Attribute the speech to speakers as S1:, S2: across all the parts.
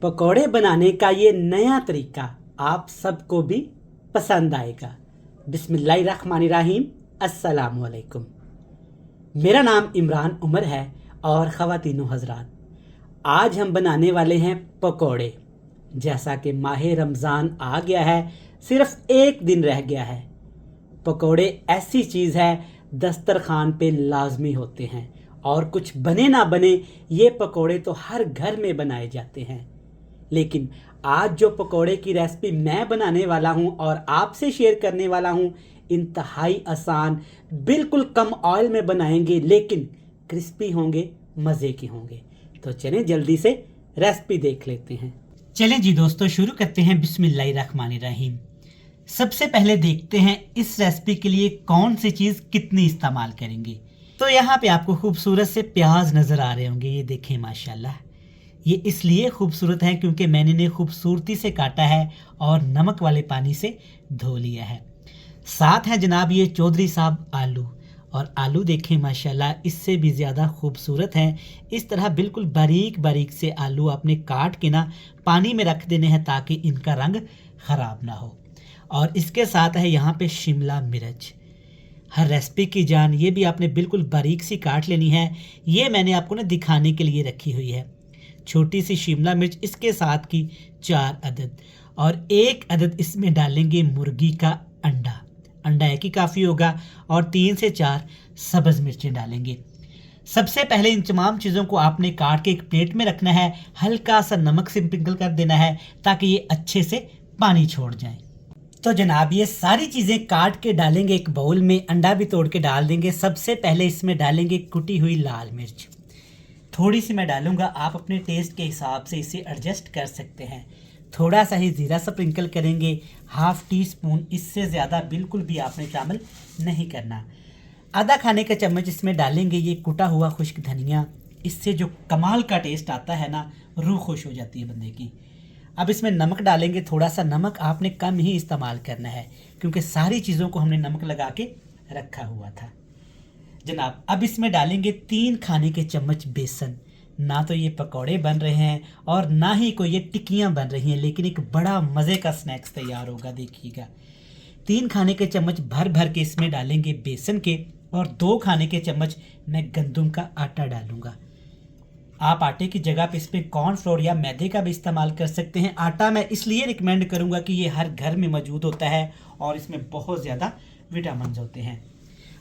S1: पकौड़े बनाने का ये नया तरीका आप सबको भी पसंद आएगा। बिस्मिल्लाहिर्रहमानिर्रहीम, अस्सलाम वालेकुम। मेरा नाम इमरान उमर है और ख़वातीनो हज़रात, आज हम बनाने वाले हैं पकौड़े। जैसा कि माह रमज़ान आ गया है, सिर्फ एक दिन रह गया है। पकौड़े ऐसी चीज़ है दस्तरखान पे लाजमी होते हैं और कुछ बने ना बने ये पकौड़े तो हर घर में बनाए जाते हैं। लेकिन आज जो पकौड़े की रेसिपी मैं बनाने वाला हूं और आपसे शेयर करने वाला हूं, इंतहाई आसान, बिल्कुल कम ऑयल में बनाएंगे लेकिन क्रिस्पी होंगे, मज़े के होंगे। तो चलें जल्दी से रेसिपी देख लेते हैं। चलें जी दोस्तों, शुरू करते हैं। बिस्मिल्लाहिर्रहमानिर्रहीम। सबसे पहले देखते हैं इस रेसिपी के लिए कौन सी चीज़ कितनी इस्तेमाल करेंगे। तो यहाँ पे आपको खूबसूरत से प्याज नज़र आ रहे होंगे। ये देखें माशाल्लाह, ये इसलिए खूबसूरत हैं क्योंकि मैंने इन्हें खूबसूरती से काटा है और नमक वाले पानी से धो लिया है। साथ है जनाब ये चौधरी साहब आलू, और आलू देखें माशाल्लाह इससे भी ज़्यादा खूबसूरत हैं। इस तरह बिल्कुल बारीक बारीक से आलू आपने काट के ना पानी में रख देने हैं ताकि इनका रंग ख़राब ना हो। और इसके साथ है यहाँ पे शिमला मिर्च, हर रेसिपी की जान, ये भी आपने बिल्कुल बारीक सी काट लेनी है। ये मैंने आपको ना दिखाने के लिए रखी हुई है। छोटी सी शिमला मिर्च, इसके साथ की 4 अदद, और 1 अदद इसमें डालेंगे मुर्गी का अंडा। अंडा एक ही काफ़ी होगा। और 3 से 4 सब्ज़ मिर्चें डालेंगे। सबसे पहले इन तमाम चीज़ों को आपने काट के एक प्लेट में रखना है। हल्का सा नमक स्प्रिंकल कर देना है ताकि ये अच्छे से पानी छोड़ जाए। तो जनाब ये सारी चीज़ें काट के डालेंगे एक बाउल में। अंडा भी तोड़ के डाल देंगे। सबसे पहले इसमें डालेंगे कुटी हुई लाल मिर्च, थोड़ी सी मैं डालूंगा, आप अपने टेस्ट के हिसाब से इसे एडजस्ट कर सकते हैं। थोड़ा सा ही ज़ीरा स्प्रिंकल करेंगे, 1/2 टीस्पून, इससे ज़्यादा बिल्कुल भी आपने शामिल नहीं करना। आधा खाने का चम्मच इसमें डालेंगे ये कुटा हुआ खुश्क धनिया। इससे जो कमाल का टेस्ट आता है ना, रूह खुश हो जाती है बंदे की। अब इसमें नमक डालेंगे। थोड़ा सा नमक आपने कम ही इस्तेमाल करना है क्योंकि सारी चीज़ों को हमने नमक लगा के रखा हुआ था जनाब। अब इसमें डालेंगे 3 खाने के चम्मच बेसन। ना तो ये पकौड़े बन रहे हैं और ना ही कोई ये टिक्कियाँ बन रही हैं, लेकिन एक बड़ा मज़े का स्नैक्स तैयार होगा, देखिएगा। 3 खाने के चम्मच भर भर के इसमें डालेंगे बेसन के, और 2 खाने के चम्मच मैं गंदम का आटा डालूंगा। आप आटे की जगह पे इसमें कॉर्नफ्लोर या मैदे का भी इस्तेमाल कर सकते हैं। आटा मैं इसलिए रिकमेंड करूंगा कि ये हर घर में मौजूद होता है और इसमें बहुत ज़्यादा विटामिन होते हैं।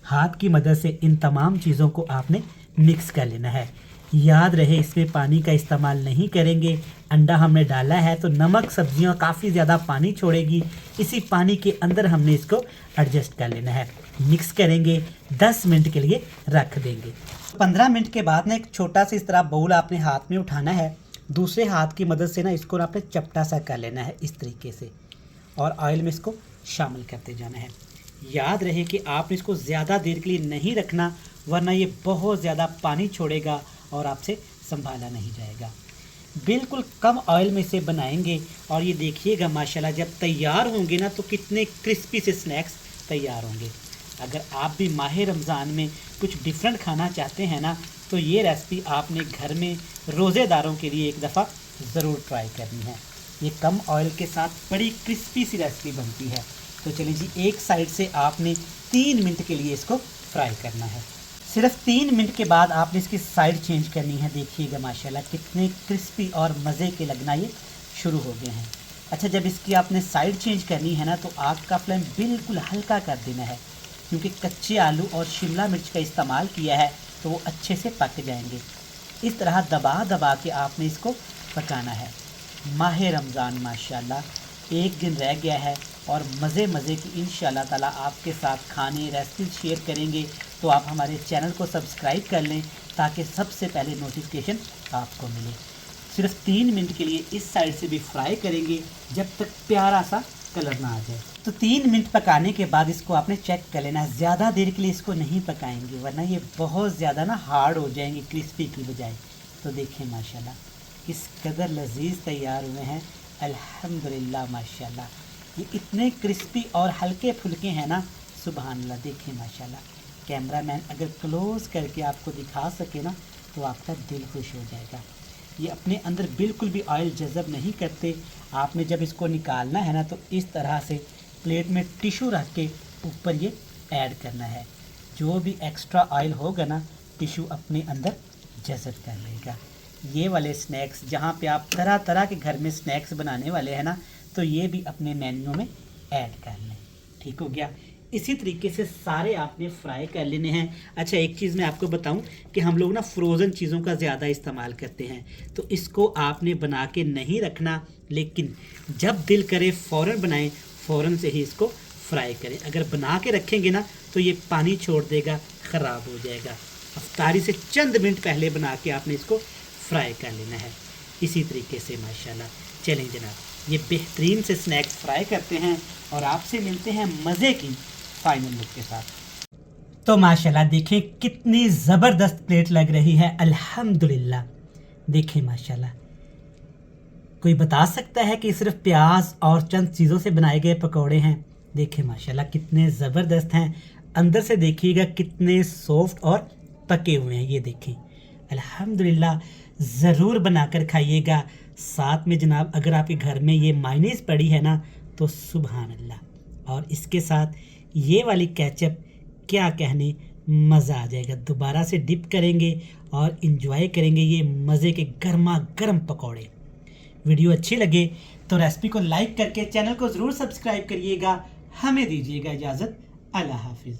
S1: हाथ की मदद से इन तमाम चीज़ों को आपने मिक्स कर लेना है। याद रहे इसमें पानी का इस्तेमाल नहीं करेंगे। अंडा हमने डाला है तो नमक सब्जियां काफ़ी ज़्यादा पानी छोड़ेगी, इसी पानी के अंदर हमने इसको एडजस्ट कर लेना है। मिक्स करेंगे, 10 मिनट के लिए रख देंगे। 15 मिनट के बाद ना एक छोटा सा इस तरह बाउल आपने हाथ में उठाना है। दूसरे हाथ की मदद से ना इसको ना आपने चपटा सा कर लेना है इस तरीके से, और ऑयल में इसको शामिल करते जाना है। याद रहे कि आपने इसको ज़्यादा देर के लिए नहीं रखना, वरना ये बहुत ज़्यादा पानी छोड़ेगा और आपसे संभाला नहीं जाएगा। बिल्कुल कम ऑयल में इसे बनाएंगे और ये देखिएगा माशाल्लाह जब तैयार होंगे ना तो कितने क्रिस्पी से स्नैक्स तैयार होंगे। अगर आप भी माह रमज़ान में कुछ डिफरेंट खाना चाहते हैं ना, तो ये रेसिपी आपने घर में रोज़ेदारों के लिए एक दफ़ा ज़रूर ट्राई करनी है। ये कम ऑयल के साथ बड़ी क्रिस्पी सी रेसिपी बनती है। तो चलिए जी, एक साइड से आपने 3 मिनट के लिए इसको फ्राई करना है। सिर्फ 3 मिनट के बाद आपने इसकी साइड चेंज करनी है। देखिएगा माशाल्लाह कितने क्रिस्पी और मज़े के लगना ये शुरू हो गए हैं। अच्छा, जब इसकी आपने साइड चेंज करनी है ना तो आग का फ्लेम बिल्कुल हल्का कर देना है, क्योंकि कच्चे आलू और शिमला मिर्च का इस्तेमाल किया है तो वो अच्छे से पक जाएंगे। इस तरह दबा दबा के आपने इसको पकाना है। माह रमज़ान माशाल्लाह एक दिन रह गया है और मज़े मज़े की इंशाल्लाह ताला आपके साथ खाने रेसिपी शेयर करेंगे। तो आप हमारे चैनल को सब्सक्राइब कर लें ताकि सबसे पहले नोटिफिकेशन आपको मिले। सिर्फ 3 मिनट के लिए इस साइड से भी फ्राई करेंगे जब तक प्यारा सा कलर ना आ जाए। तो 3 मिनट पकाने के बाद इसको आपने चेक कर लेना है। ज़्यादा देर के लिए इसको नहीं पकाएंगे वरना ये बहुत ज़्यादा ना हार्ड हो जाएंगे क्रिस्पी की बजाय। तो देखें माशाल्लाह किस कदर लजीज तैयार हुए हैं। अल्हम्दुलिल्लाह माशाल्लाह ये इतने क्रिस्पी और हल्के फुल्के हैं ना, सुभान अल्लाह। देखें माशाल्लाह, कैमरामैन अगर क्लोज़ करके आपको दिखा सके ना तो आपका दिल खुश हो जाएगा। ये अपने अंदर बिल्कुल भी ऑयल जज़ब नहीं करते। आपने जब इसको निकालना है ना तो इस तरह से प्लेट में टिश्यू रख के ऊपर ये ऐड करना है। जो भी एक्स्ट्रा ऑयल होगा ना टिश्यू अपने अंदर जज़ब कर लेगा। ये वाले स्नैक्स जहाँ पे आप तरह तरह के घर में स्नैक्स बनाने वाले हैं ना तो ये भी अपने मेन्यू में ऐड कर लें। ठीक हो गया। इसी तरीके से सारे आपने फ्राई कर लेने हैं। अच्छा एक चीज़ मैं आपको बताऊं कि हम लोग ना फ्रोज़न चीज़ों का ज़्यादा इस्तेमाल करते हैं, तो इसको आपने बना के नहीं रखना, लेकिन जब दिल करे फ़ौरन बनाएं, फ़ौरन से ही इसको फ्राई करें। अगर बना के रखेंगे ना तो ये पानी छोड़ देगा, ख़राब हो जाएगा। अफ्तारी से चंद मिनट पहले बना के आपने इसको फ्राई कर लेना है। इसी तरीके से माशाल्लाह। चलें जनाब, ये बेहतरीन से स्नैक्स फ्राई करते हैं और आपसे मिलते हैं मज़े की फाइनल लुक के साथ। तो माशाल्लाह देखें कितनी ज़बरदस्त प्लेट लग रही है, अल्हम्दुलिल्लाह। देखें माशाल्लाह, कोई बता सकता है कि सिर्फ प्याज और चंद चीज़ों से बनाए गए पकौड़े हैं? देखें माशाल्लाह कितने ज़बरदस्त हैं। अंदर से देखिएगा कितने सॉफ्ट और पके हुए हैं। ये देखें अल्हम्दुलिल्लाह, ज़रूर बनाकर खाइएगा। साथ में जनाब अगर आपके घर में ये मायनीज़ पड़ी है ना तो सुभान अल्लाह, और इसके साथ ये वाली केचप क्या कहने, मज़ा आ जाएगा। दोबारा से डिप करेंगे और इंजॉय करेंगे ये मज़े के गर्मा गर्म पकौड़े। वीडियो अच्छी लगे तो रेसिपी को लाइक करके चैनल को ज़रूर सब्सक्राइब करिएगा। हमें दीजिएगा इजाज़त। अल्लाह हाफिज़।